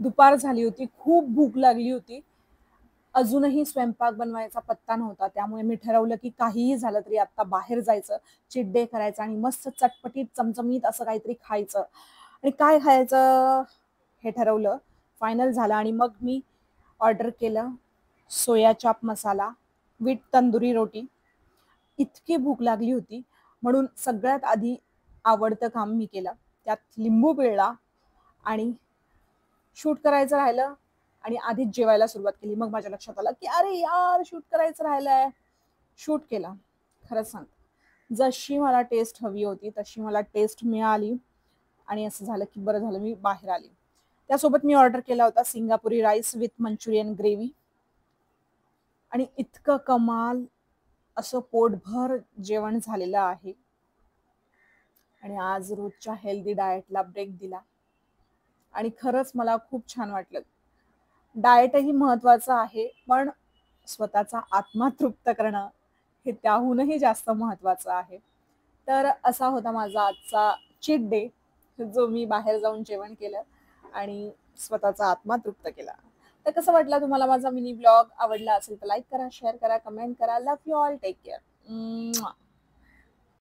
दुपार झाली होती, खूप भूक लागली होती. अजूनही स्वयंपाक बनवायचा पत्ता नव्हता. त्यामुळे मी ठरवलं, की काहीही झालं तरी आता बाहेर जायचं, चीट डे करायचा आणि मस्त चटपटीत, चमचमीत असं काहीतरी खायचं. आणि काय खायचं हे ठरवलं, फायनल झालं आणि मग मी ऑर्डर केलं सोया चाप मसाला विथ तंदुरी रोटी. इतकी भूक लागली होती म्हणून सगळ्यात आधी आवडतं काम मी केलं. त्यात लिंबू पिळला आणि शूट करायचं राहिलं आणि आधीच जेवायला सुरुवात केली. मग माझ्या लक्षात आलं, की "अरे यार! शूट करायचं राहिलंय." शूट केला. खरंच सांगते. जशी मला टेस्ट हवी होती, तशी मला टेस्ट मिळाली आणि असं झालं, की बरं झालं मी बाहेर आले. त्यासोबत मी ऑर्डर केला होता सिंगापुरी राईस विथ मंचुरियन ग्रेव्ही आणि इतकं कमाल असं पोटभर जेवण झालेलं आहे आणि आज रोजच्या हेल्दी डाएटला ब्रेक दिला आणि खरंच मला खूप छान वाटलं. डाएटही महत्वाचं आहे, पण स्वतःचा आत्मा तृप्त करणं हे त्याहूनही जास्त महत्वाचं आहे. तर असा होता माझा आजचा चीट डे, जो मी बाहेर जाऊन जेवण केलं आणि स्वतःचा आत्मा तृप्त केला. तर कसं वाटला तुम्हाला माझा मिनी ब्लॉग? आवडला असेल तर लाईक करा, शेअर करा, कमेंट करा. Love you all. Take care.